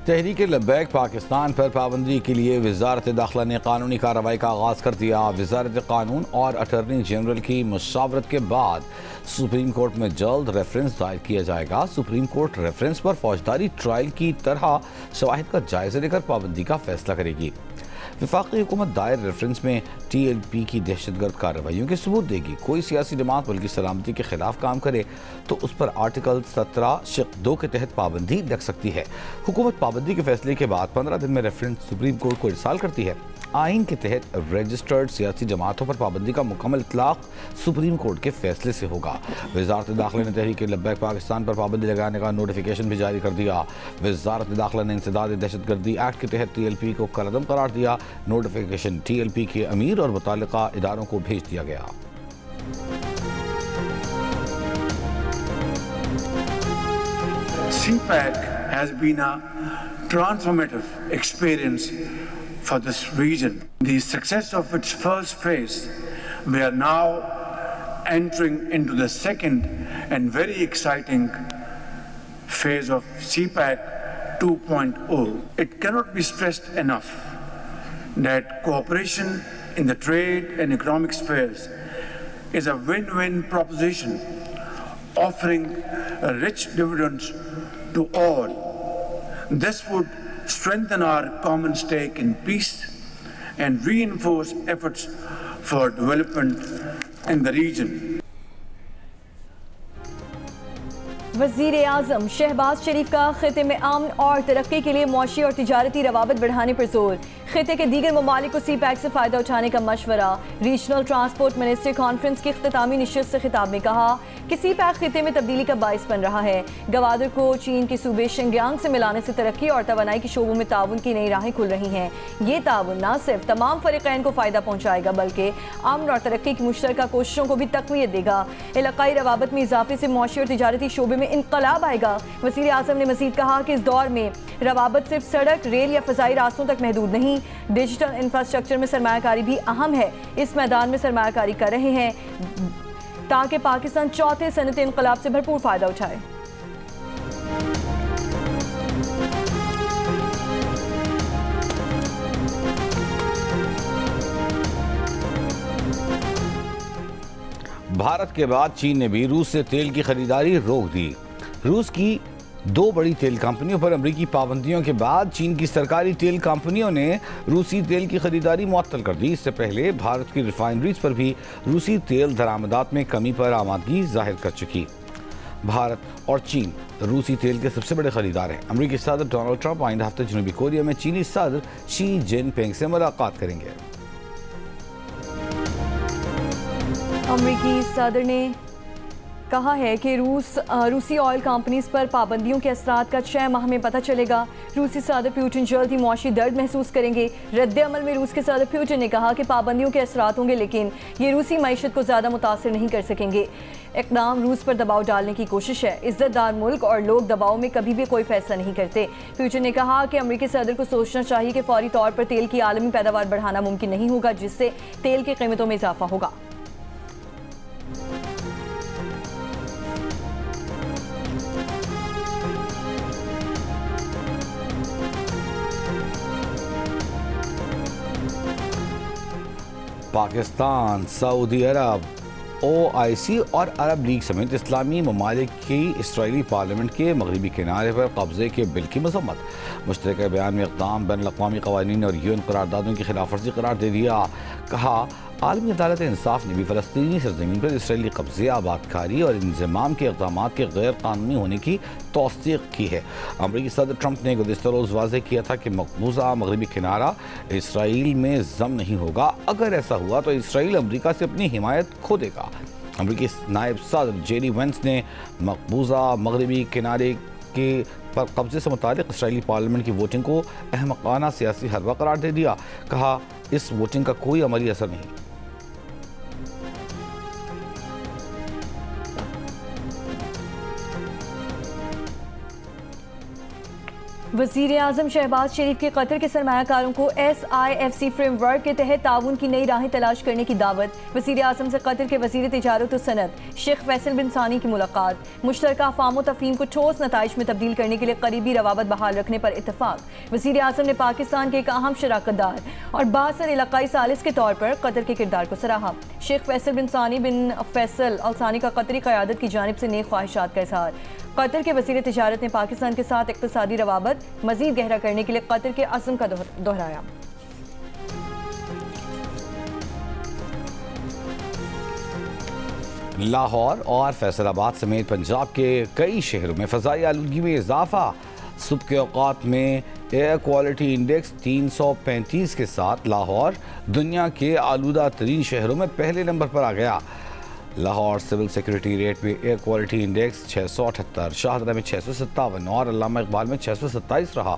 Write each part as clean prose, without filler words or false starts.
तहरीक लब्बैक पाकिस्तान पर पाबंदी के लिए वजारत दाखिला ने कानूनी कार्रवाई का आगाज़ कर दिया। वजारत कानून और अटॉर्नी जनरल की मुशावरत के बाद सुप्रीम कोर्ट में जल्द रेफरेंस दायर किया जाएगा। सुप्रीम कोर्ट रेफरेंस पर फौजदारी ट्रायल की तरह शवाहिद का जायजा लेकर पाबंदी का फैसला करेगी। वफाकी हुकूमत दायर रेफरेंस में TLP की दहशतगर्द कार्रवाइयों के सबूत देगी। कोई सियासी जमात मुल्क की सलामती के खिलाफ काम करे तो उस पर आर्टिकल 17(2) के तहत पाबंदी लग सकती है। हुकूमत पाबंदी के फैसले के बाद 15 दिन में रेफरेंस सुप्रीम कोर्ट को इरसाल करती है। आइन के तहत रजिस्टर्ड सियासी जमातों पर पाबंदी का मुकम्मल इतलाक सुप्रीम कोर्ट के फैसले से होगा। वजारत दाखिला ने तहरीक लब्बैक पाकिस्तान पर पाबंदी लगाने का नोटिफिकेशन भी जारी कर दिया। वजारत दाखिला ने इंसदाद दहशतगर्दी एक्ट के तहत TLP को कलअदम करार दिया। नोटिफिकेशन TLP के अमीर और मुताल्लिका इदारों को भेज दिया गया। CPAC has been a transformative experience for this region. The success of its first phase, we are now entering into the second and very exciting phase of CPAC 2.0. It cannot be stressed enough that cooperation in the trade and economic spheres is a win-win proposition, offering rich dividends to all. This would strengthen our common stake in peace and reinforce efforts for development in the region. वज़ीर आज़म शहबाज शरीफ का खिते में अमन और तरक्की के लिए मुआशी और तिजारती रवाबत बढ़ाने पर जोर। खिते के दीगर ममालिक को CPAC से फ़ायदा उठाने का मशवरा। रीजनल ट्रांसपोर्ट मिनिस्टर कॉन्फ्रेंस की इख्तितामी नशिस्त से खिताब में कहा कि CPAC खिते में तब्दीली का बाइस बन रहा है। गवादर को चीन के सूबे शिंजियांग से मिलाने से तरक्की और तवानाई के शोबों में ताउन की नई राहें खुल रही हैं। ये ताउन न सिर्फ तमाम फ़रीक़ैन को फ़ायदा पहुँचाएगा बल्कि अमन और तरक्की की मुश्तरका कोशिशों को भी तक़वियत देगा। इलाक़ाई रवाबत में इजाफे से मुआशी और तिजारती शोबे में इनकलाब आएगा। वज़ीर आज़म ने मज़ीद कहा कि इस दौर में रवाबत सिर्फ सड़क, रेल या फ़ज़ाई रास्तों तक महदूद नहीं, डिजिटल इंफ्रास्ट्रक्चर में सरमायाकारी भी अहम है। इस मैदान में सरमायाकारी कर रहे हैं ताकि पाकिस्तान चौथे सनअती इनकलाब से भरपूर फ़ायदा उठाए। भारत के बाद चीन ने भी रूस से तेल की खरीदारी रोक दी। रूस की दो बड़ी तेल कंपनियों पर अमरीकी पाबंदियों के बाद चीन की सरकारी तेल कंपनियों ने रूसी तेल की खरीदारी मुअत्तल कर दी। इससे पहले भारत की रिफाइनरीज पर भी रूसी तेल दरामदात में कमी पर आमादगी जाहिर कर चुकी। भारत और चीन रूसी तेल के सबसे बड़े खरीदार हैं। अमरीकी सदर डोनाल्ड ट्रंप आइंदा हफ्ते जनूबी कोरिया में चीनी सदर शी जिनपिंग से मुलाकात करेंगे। अमरीकी सदर ने कहा है कि रूसी ऑयल कंपनीज पर पाबंदियों के असरात का 6 माह में पता चलेगा। रूसी सदर पुतिन जल्द ही मुआशी दर्द महसूस करेंगे। रद्द अमल में रूस के सदर पुतिन ने कहा कि पाबंदियों के असरात होंगे लेकिन ये रूसी मईशत को ज़्यादा मुतासर नहीं कर सकेंगे। इक़दाम रूस पर दबाव डालने की कोशिश है। इज़्ज़तदार मुल्क और लोग दबाव में कभी भी कोई फैसला नहीं करते। पुतिन ने कहा कि अमरीकी सदर को सोचना चाहिए कि फौरी तौर पर तेल की आलमी पैदावार बढ़ाना मुमकिन नहीं होगा जिससे तेल की कीमतों में इजाफा होगा। पाकिस्तान, सऊदी अरब, OIC और अरब लीग समेत इस्लामी ममालिक की इसराइली पार्लियामेंट के मगरबी किनारे पर कब्जे के बिल की मजम्मत। मुश्तरका बयान में इक़दाम बैनुल अक़वामी क़वानीन और UN करारदादों की खिलाफ वर्जी करार दे दिया। कहा आलमी अदालत इंसाफ ने भी फ़लस्तीनी सरज़मीन पर इसराइली कब्जे, आबादकारी और इंज़माम के इक़दाम के गैर कानूनी होने की तौसीक़ की है। अमरीकी सदर ट्रंप ने गुज़िश्ता रोज़ वाज़ेह किया था कि मकबूजा मगरबी किनारा इसराइल में ज़म नहीं होगा। अगर ऐसा हुआ तो इसराइल अमरीका से अपनी हिमायत खो देगा। अमरीकी नायब सदर जेरी वेंस ने मकबूजा मगरबी किनारे के पर कब्जे से मुतालिक इसराइली पार्लियामेंट की वोटिंग को अहमकाना सियासी हरबा करार दे दिया। कहा इस वोटिंग का कोई अमली असर नहीं। वज़ीर आज़म शहबाज शरीफ के कतर के सरमायाकारों को SIFC फ्रेमवर्क के तहत ताउन की नई राहें तलाश करने की दावत। वज़ीर आज़म से कतर के वज़ीर तिजारत व सनत शेख फैसल बिन सानी की मुलाकात। मुश्तरका अफ़वाम व तफ़हीम को ठोस नताइज में तब्दील करने के लिए करीबी रवाबत बहाल रखने पर इत्तफाक। वज़ीर आज़म ने पाकिस्तान के एक अहम शराकतदार और बासर इलाकाई सालिस के तौर पर कतर के किरदार को सराहा। शेख फैसल बिन सानी बिन फैसल अल सानी का कतरी क़यादत की जानिब से नेक ख्वाहिशात का इज़हार। कतर के वज़ीर तिजारत ने पाकिस्तान के साथ इक़्तिसादी रवाबत मज़ीद गहरा करने के लिए कतर के अज़्म का दोहराया। लाहौर और फैसलाबाद समेत पंजाब के कई शहरों में फ़ज़ाई आलूदगी में इजाफा। सुबह के औक़ात में एयर क्वालिटी इंडेक्स 335 के साथ लाहौर दुनिया के आलूदा तरीन शहरों में पहले नंबर पर आ गया। लाहौर सिविल सिक्योरिटी रेट में एयर क्वालिटी इंडेक्स 678, शाहदरा में 657 और अल्लामा इकबाल में 627 रहा।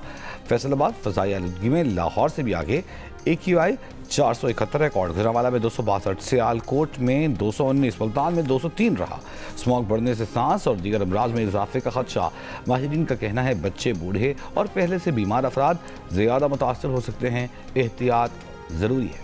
फैसलाबाद फ़ज़ाई आलूदगी में लाहौर से भी आगे। AQI 471 रिकॉर्ड, गुजरांवाला में 262, सियालकोट में 219, मुल्तान में 203 रहा। स्मॉग बढ़ने से सांस और दीगर अमराज में इजाफे का खदशा। माहिरीन का कहना है बच्चे, बूढ़े और पहले से बीमार अफराद ज़्यादा मुतासर हो सकते हैं, एहतियात ज़रूरी है।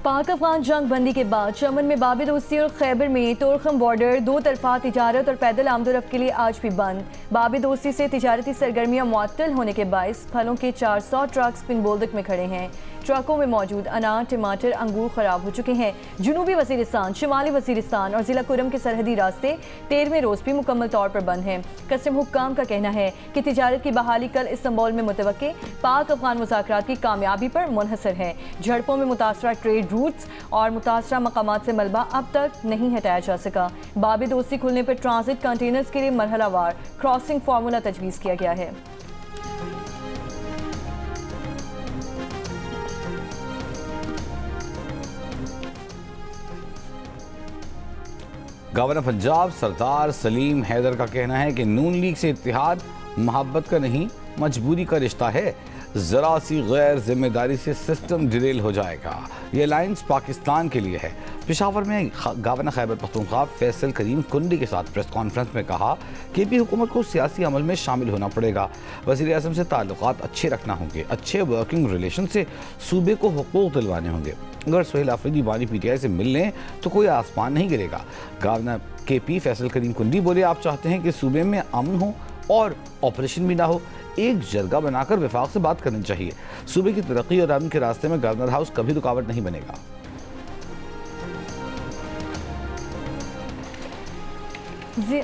पाक अफगान जंग बंदी के बाद चमन में बाबी दोस्ती और खैबर में तोरखम बॉर्डर दो तरफा तिजारत और पैदल आमदोरफ्त के लिए आज भी बंद। बाबी दोस्ती से तिजारती सरगर्मियां मुअत्तल होने के बायस फलों के 400 ट्रक स्पिन बोल्दक में खड़े हैं। ट्रकों में मौजूद अनार, टमाटर, अंगूर खराब हो चुके हैं। जनूबी वजीरिस्तान, शिमाली वजीरिस्तान और जिला कुरम के सरहदी रास्ते 13वें रोज भी मुकम्मल तौर पर बंद हैं। कस्टम हुक्काम का कहना है कि तिजारत की बहाली कल इस्तांबुल में मुतवक्के पाक अफगान मुज़ाकरात की कामयाबी पर मुनहसर है। झड़पों में मुतासरा ट्रेड रूट्स और मुतासरा मकामात से मलबा अब तक नहीं हटाया जा सका। बाबी दोस्ती खुलने पर ट्रांजिट कंटेनर्स के लिए मरहलावार क्रॉसिंग फार्मूला तजवीज़ किया गया है। गवर्नर पंजाब सरदार सलीम हैदर का कहना है कि नून लीग से इत्तेहाद मोहब्बत का नहीं, मजबूरी का रिश्ता है। ज़रा सी गैर जिम्मेदारी से सिस्टम डिरेल हो जाएगा। ये अलायंस पाकिस्तान के लिए है। पेशावर में गवर्नर खैबर पख्तूनख्वा फैसल करीम कुंडी के साथ प्रेस कॉन्फ्रेंस में कहा कि भी हुकूमत को सियासी अमल में शामिल होना पड़ेगा। वज़ीर आज़म से ताल्लुकात अच्छे रखना होंगे। अच्छे वर्किंग रिलेशन से सूबे को हुकूक दिलवाने होंगे। अगर सुहेल आफरीदी वानी PTI से मिल लें तो कोई आसमान नहीं गिरेगा। गवर्नर KP फैसल करीम कुंडी बोले, आप चाहते हैं कि सूबे में अमन हो और ऑपरेशन भी ना हो। एक जरगा बनाकर विफाक से बात करनी चाहिए। सूबे की तरक्की और अमन के रास्ते में गवर्नर हाउस कभी रुकावट नहीं बनेगा।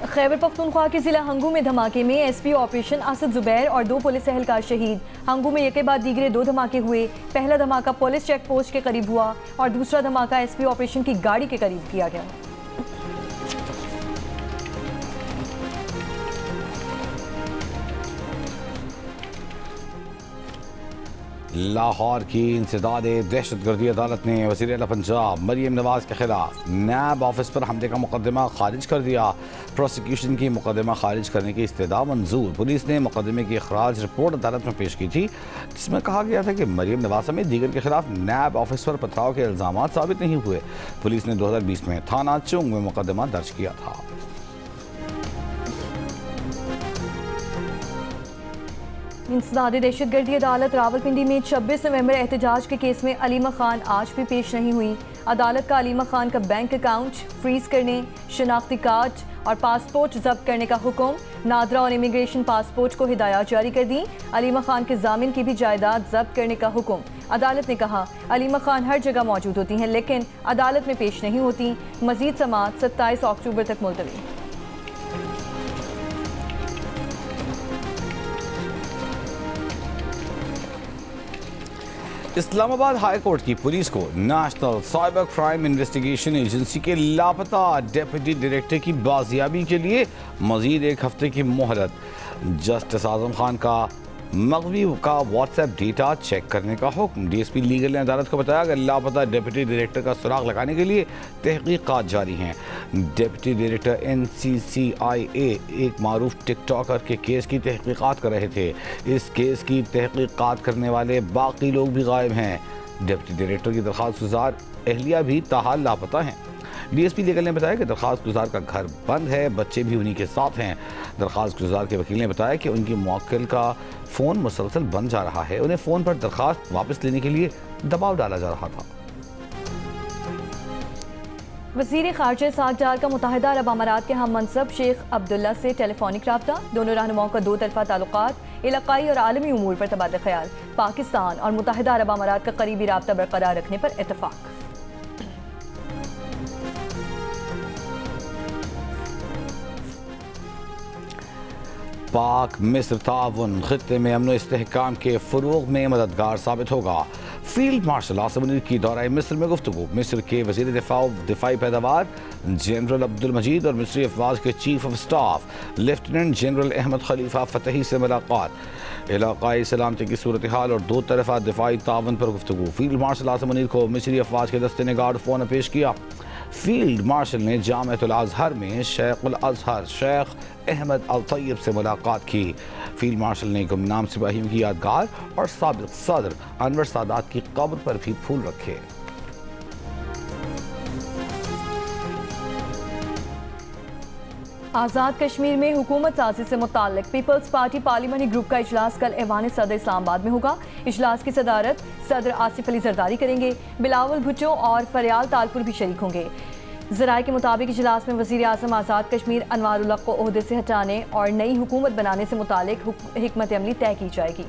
खैबर पख्तूनख्वा के जिला हंगू में धमाके में SP ऑपरेशन असद जुबैर और 2 पुलिस एहलकार शहीद। हंगू में एक बाद दीगरे 2 धमाके हुए। पहला धमाका पुलिस चेक पोस्ट के करीब हुआ और दूसरा धमाका SP ऑपरेशन की गाड़ी के करीब किया गया। लाहौर की इंसदादे दहशतगर्दी अदालत ने वज़ीर आला पंजाब मरियम नवाज के खिलाफ नैब ऑफिस पर हमले का मुकदमा खारिज कर दिया। प्रोसिक्यूशन की मुकदमा खारिज करने की इस्तदा मंजूर। पुलिस ने मुकदमे की अखराज रिपोर्ट अदालत में पेश की थी, जिसमें कहा गया था कि मरियम नवाज समेत दीगर के खिलाफ नैब ऑफिस पर पथराव के इल्ज़ाम साबित नहीं हुए। पुलिस ने 2020 में थाना चुंग में मुकदमा दर्ज किया था। इंसदादी दहशतगर्दी अदालत रावलपिंडी में 26 नवंबर एहतजाज के केस में अलीमा खान आज भी पेश नहीं हुई। अदालत का अलीमा खान का बैंक अकाउंट फ्रीज करने, शनाख्ती कार्ड और पासपोर्ट जब्त करने का हुक्म, नादरा और इमिग्रेशन पासपोर्ट को हिदायत जारी कर दी। अलीमा खान के जामिन की भी जायदाद जब्त करने का हुक्म। अदालत ने कहा अलीमा खान हर जगह मौजूद होती हैं लेकिन अदालत में पेश नहीं होती। मजीद समाअत 27 अक्टूबर तक मुलतवी। इस्लामाबाद हाई कोर्ट की पुलिस को national cyber crime investigation agency के लापता डेप्यूटी डायरेक्टर की बाजियाबी के लिए मजीद 1 हफ्ते की मोहलत। जस्टिस आजम खान का मगवी का व्हाट्सएप डेटा चेक करने का हुक्म। DSP लीगल ने अदालत को बताया कि लापता डेप्यूटी डायरेक्टर का सुराग लगाने के लिए तहकीकात जारी हैं। डेप्यूटी डायरेक्टर NCCIA एक मारूफ टिकटॉकर के केस की तहकीकात कर रहे थे। इस केस की तहकीकात करने वाले बाकी लोग भी गायब हैं। डेप्यूटी डायरेक्टर की दरख्वास्त गुजार एहलिया भी ताहाल लापता हैं। DSP लीगल ने बताया कि दरख्वास्त गुजार का घर बंद है, बच्चे भी उन्हीं के साथ हैं। दरख्वास्त गुजार के वकील ने बताया कि उनकी मुवक्किल का फ़ोन मुसलसल बंद जा रहा है, उन्हें फ़ोन पर दरख्वास्त वापस लेने के लिए दबाव डाला जा रहा था। वज़ीर ख़ारजा इसहाक़ डार का मुत्तहिदा अरब अमारात के हम मनसब शेख अब्दुल्ला से टेलीफोनिक रब्ता। दोनों रहनुमाओं का दो तरफ़ा ताल्लुकात, इलाक़ाई और आलमी उमूर पर तबादला ख्याल। पाकिस्तान और मुत्तहिदा अरब अमारात का करीबी रब्ता बरकरार रखने पर इत्तफ़ाक़। पाक मिस्र ताउन खित्ते में अमन इस्तेहकाम के फ़रोग़ में मददगार साबित होगा। फील्ड मार्शल आसिम मुनीर की दौरा मिस्र में गुफ्तगू। मिस्र के वज़ीर दिफाई पैदावार जनरल अब्दुल मजीद और मिस्री अफवाज के chief of staff lieutenant general Ahmed Khalifa Fathi से मुलाकात। इलाक़ाई सलामती की सूरत हाल और दो तरफ़ा दिफाई ताउन पर गुफ्तगू। फील्ड मार्शल आसिम मुनीर को मिस्री अफवाज के दस्ते ने गार्ड फ़ोन पेश किया। फील्ड मार्शल ने जामिअतुल अज़हर में शेखुल अज़हर शेख अहमद अल तैयब से मुलाकात की। फील्ड मार्शल ने गुमनाम सिपाहियों की यादगार और साबिक़ सदर अनवर सादात की कब्र पर भी फूल रखे। आज़ाद कश्मीर में हुकूमत साजी से मुताल्लिक़ पीपल्स पार्टी पार्लिमानी ग्रुप का इजलास कल ऐवान सदर इस्लामाबाद में होगा। इजलास की सदारत सदर आसिफ अली जरदारी करेंगे। बिलावल भुट्टो और फरियाल तालपुर भी शरीक होंगे। ज़राए के मुताबिक इजलास में वज़ीर आज़म आज़ाद कश्मीर अनवारुल हक को ओहदे से हटाने और नई हुकूमत बनाने से मुताल्लिक़ हिकमत अमली तय की जाएगी।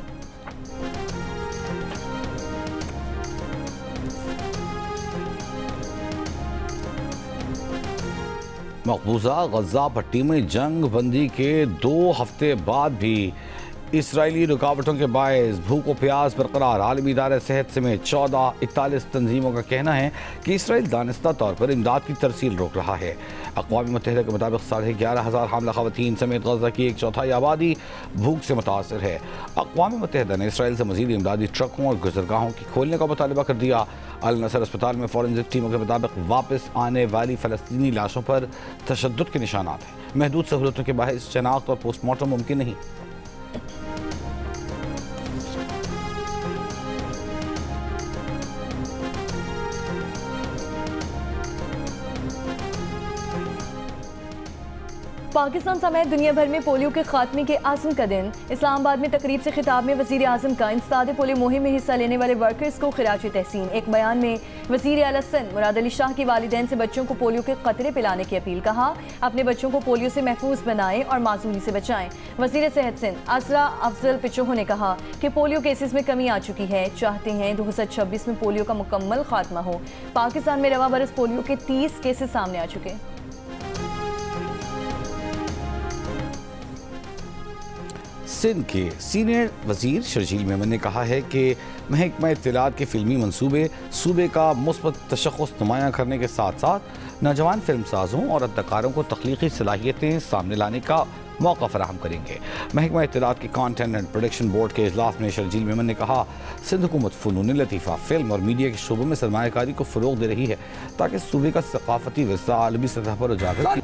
मकबूजा गज़ा पट्टी में जंग बंदी के 2 हफ्ते बाद भी इसराइली रुकावटों के बायस भूख और प्यास बरकरार। आलमी इदारे सेहत समेत 41 तंजीमों का कहना है कि इसराइल दानिस्ता तौर पर इमदाद की तरसील रोक रहा है। अक़वाम मुत्तहिदा के मुताबिक 11,500 हामला ख़वातीन समेत गज़ा की 1/4 आबादी भूख से मुतासर है। अक़वाम मुत्तहिदा ने इसराइल से मज़ीद इमदादी ट्रकों और गुज़रगाहों की खोलने का मुतालबा कर दिया। अल नसर अस्पताल में फॉरेंसिक टीमों के मुताबिक वापस आने वाली फ़लस्तीनी लाशों पर तशद्दुद के निशानात हैं। महदूद सहूलतों के बायस शनाख्त और पोस्टमार्टम मुमकिन नहीं। पाकिस्तान समेत दुनिया भर में पोलियो के खात्मे के आज़म का दिन। इस्लामाबाद में तकरीब से खिताब में वज़ीर आज़म का इंसदाद पोलियो मुहिम में हिस्सा लेने वाले वर्कर्स को खिराज तहसीन। एक बयान में वज़ीर आला सिंध मुराद अली शाह की वालिदैन से बच्चों को पोलियो के कतरे पिलाने की अपील। कहा, अपने बच्चों को पोलियो से महफूज बनाएं और मासूमी से बचाएं। वज़ीर सेहत सिंध असरा अफजल पिचोहो ने कहा कि पोलियो केसेस में कमी आ चुकी है, चाहते हैं 2026 में पोलियो का मुकम्मल खात्मा हो। पाकिस्तान में रवा बरस पोलियो के 30 केसेस सामने आ चुके। सिंध के सीनियर वज़ीर शर्जील मेमन ने कहा है कि महकमा इत्तलात के फिल्मी मंसूबे सूबे का मुस्बत तशख़्ख़ुस नुमायां करने के साथ साथ नौजवान फिल्म साज़ों और अदाकारों को तख्लीकी सलाहियतें सामने लाने का मौका फराहम करेंगे। महकमा इत्तलात के कॉन्टेंट एंड प्रोडक्शन बोर्ड के इजलास में शर्जील मेमन ने कहा, सिंध हुकूमत फ़नून लतीफ़ा, फिल्म और मीडिया के शोबों में सरमायाकारी को फ़रोग़ दे रही है ताकि सूबे का सकाफ़ती विरसा आलमी सतह पर उजागर।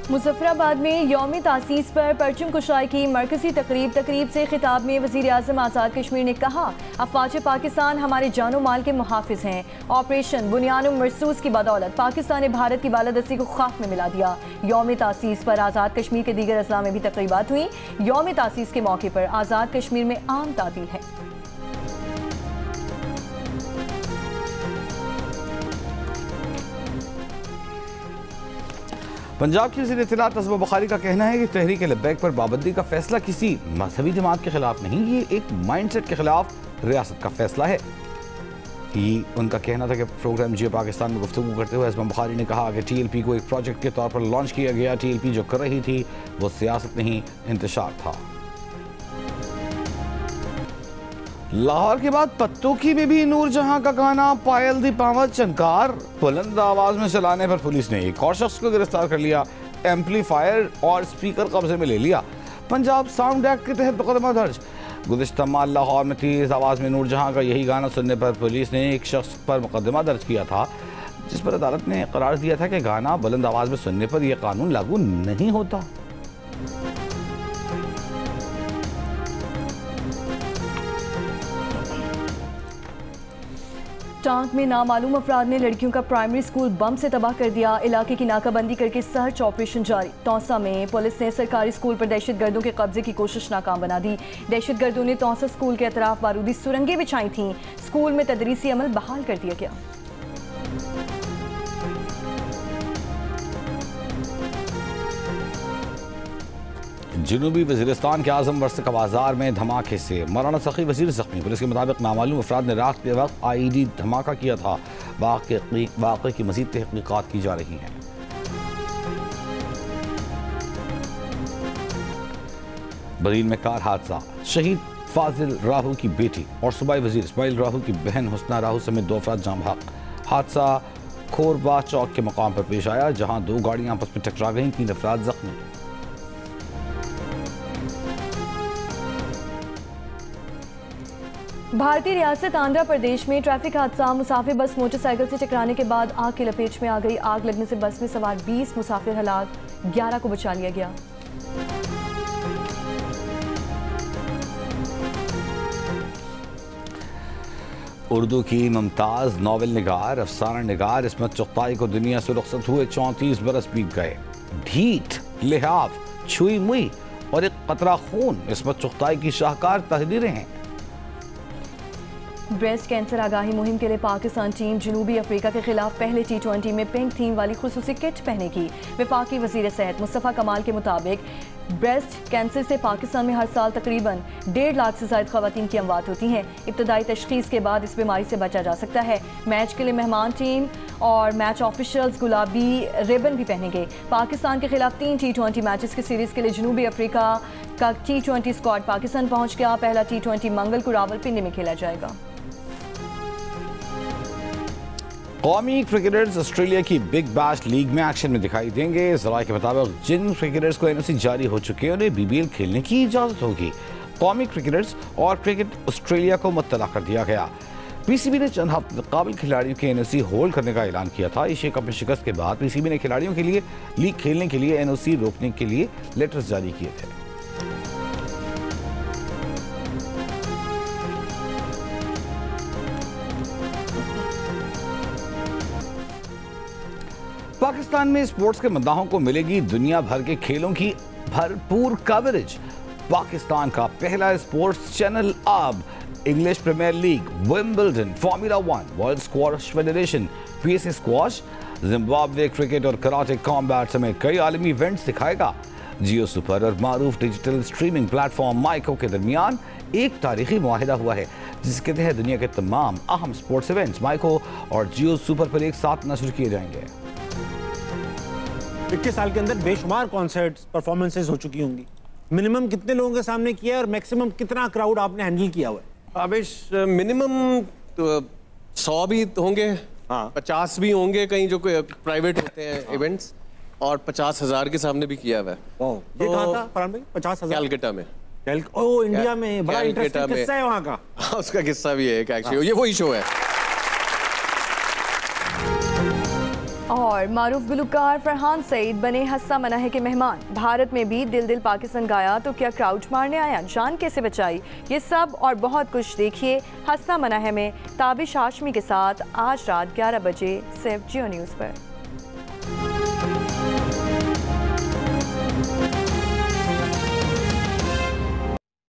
मुजफ्फराबाद में यौम तासीस पर परचम कुशाई की मरकजी तकरीब से खिताब में वज़ीर आज़म आज़ाद कश्मीर ने कहा, अफ़वाज पाकिस्तान हमारे जानो माल के मुहाफ़िज़ हैं। ऑपरेशन बुनियान मरसूस की बदौलत पाकिस्तान ने भारत की बालादस्ती को खाक में मिला दिया। यौम तासीस पर आज़ाद कश्मीर के दीगर अज़ला में भी तकरीबात हुई। यौम तासीस के मौके पर आज़ाद कश्मीर में आम तातील है। पंजाब की वज़ीर इत्तलात नज़्म बुखारी का कहना है कि तहरीक लब्बैक पर पाबंदी का फैसला किसी मजहबी जमात के खिलाफ नहीं, ये एक माइंडसेट के खिलाफ रियासत का फैसला है। ये उनका कहना था कि प्रोग्राम जियो पाकिस्तान में गुफ्तगू करते हुए नज़्म बुखारी ने कहा कि TLP को एक प्रोजेक्ट के तौर पर लॉन्च किया गया। TLP जो कर रही थी वो सियासत नहीं, इंतशार था। लाहौर के बाद पत्तोकी में भी नूरजहां का गाना पायल दी पावत चनकार बुलंद आवाज में चलाने पर पुलिस ने एक और शख्स को गिरफ्तार कर लिया। एम्पलीफायर और स्पीकर कब्जे में ले लिया। पंजाब साउंड एक्ट के तहत मुकदमा दर्ज। गुज़िश्ता माह लाहौर में तेज आवाज में नूरजहां का यही गाना सुनने पर पुलिस ने एक शख्स पर मुकदमा दर्ज किया था, जिस पर अदालत ने करार दिया था कि गाना बुलंद आवाज में सुनने पर यह कानून लागू नहीं होता। टांक में नामालूम अफराद ने लड़कियों का प्राइमरी स्कूल बम से तबाह कर दिया। इलाके की नाकाबंदी करके सर्च ऑपरेशन जारी। तौसा में पुलिस ने सरकारी स्कूल पर दहशतगर्दों के कब्जे की कोशिश नाकाम बना दी। दहशतगर्दों ने तौसा स्कूल के अतराफ बारूदी सुरंगें बिछाई थीं। स्कूल में तदरीसी अमल बहाल कर दिया गया। जनूबी वज़ीरिस्तान के आज़म वर्सक बाजार में धमाके से मौलाना सखी वज़ीर ज़ख्मी। पुलिस के मुताबिक नामालूम अफराद ने रात के वक्त IED धमाका किया था। वाक़े की मज़ीद तहक़ीक़ात की जा रही हैं। बरीन में कार हादसा, शहीद फाजिल राहू की बेटी और सूबाई वज़ीर इस्माइल राहू की बहन हुस्ना राहू समेत 2 अफराद जाम हक। हादसा खोरबा चौक के मकाम पर पेश आया, जहाँ 2 गाड़ियाँ आपस में टकरा गईं, 3 अफराद जख्मी। भारतीय रियासत आंध्र प्रदेश में ट्रैफिक हादसा, मुसाफिर बस मोटरसाइकिल से टकराने के बाद आग की लपेट में आ गई। आग लगने से बस में सवार 20 मुसाफिर हलाक, 11 को बचा लिया गया। उर्दू की मुमताज नावल निगार, अफसाना निगार इस्मत चुगताई को दुनिया से रुखसत हुए 34 बरस बीत गए। ढीठ, लिहाफ, छुई मुई और एक कतरा खून इस्मत चुगताई की शाहकार तहरीरें हैं। ब्रेस्ट कैंसर आगाही मुहिम के लिए पाकिस्तान टीम जनूबी अफ्रीका के खिलाफ पहले T20 में पिंक थीम वाली खुसूसी किट पहनेगी। वफाकी वजीर सेहत मुस्तफ़ा कमाल के मुताबिक ब्रेस्ट कैंसर से पाकिस्तान में हर साल तकरीबन 1.5 लाख से ज़ायद ख़वातीन की अमवात होती हैं। इब्तदाई तशख़ीस के बाद इस बीमारी से बचा जा सकता है। मैच के लिए मेहमान टीम और मैच ऑफिशियल्स गुलाबी रिबन भी पहनेंगे। पाकिस्तान के खिलाफ 3 T20 मैचेस की सीरीज़ के लिए जनूबी अफ्रीका का T20 स्क्वाड पाकिस्तान पहुँच गया। पहला T20 मंगल को रावलपिंडी में खेला जाएगा। कौमी क्रिकेटर्स ऑस्ट्रेलिया की बिग बैश लीग में एक्शन में दिखाई देंगे। ज़राए के मुताबिक जिन क्रिकेटर्स को NOC जारी हो चुके हैं उन्हें BBL खेलने की इजाज़त होगी। कौमी क्रिकेटर्स और क्रिकेट ऑस्ट्रेलिया को मुत्तला कर दिया गया। PCB ने चंद हफ्ते काबिल खिलाड़ियों के NOC होल्ड करने का ऐलान किया था। एशिया कप में शिकस्त के बाद PCB ने खिलाड़ियों के लिए लीग खेलने के लिए NOC रोकने के लिए लेटर्स जारी किए थे। पाकिस्तान में स्पोर्ट्स के मद्दाहों को मिलेगी दुनिया भर के खेलों की भरपूर कवरेज। पाकिस्तान का पहला स्पोर्ट्स चैनल अब English Premier League, Wimbledon, Formula 1, World Squash Federation, PSA squash, Zimbabwe cricket और कराटे कॉम्बैट समेत कई आलमी इवेंट्स दिखाएगा। जियो सुपर और मारूफ डिजिटल स्ट्रीमिंग प्लेटफॉर्म माइको के दरमियान एक तारीखी मुआहिदा हुआ है, जिसके तहत दुनिया के तमाम अहम स्पोर्ट्स इवेंट्स माइको और जियो सुपर पर एक साथ नशर किए जाएंगे। 21 साल के अंदर बेशुमार कॉन्सर्ट्स, परफॉर्मेंसेस हो चुकी होंगी। मिनिमम कितने लोगों के सामने किया है और मैक्सिमम कितना क्राउड आपने हैंडल किया हुआ है? आवेश मिनिमम 100 भी होंगे, 50 भी होंगे, कहीं जो प्राइवेट होते हैं इवेंट्स, और 50,000 के सामने भी किया हुआ है। ये कहाँ था फरहान भाई? 50,000 कैलकाटा में। ओ इंडिया में बड़ा इंटरेस्टिंग किस्सा है वहाँ का। उसका किस्सा भी है एक्चुअली, ये वही शो है। और मारूफ गुलकार फरहान सईद बने हस्सा मनाहे के मेहमान। भारत में भी दिल दिल पाकिस्तान गाया तो क्या क्राउड मारने आया, जान कैसे बचाई, ये सब और बहुत कुछ देखिए हस्सा मनाहे में ताबिश हाशमी के साथ आज रात 11 बजे सिर्फ जियो न्यूज़ पर।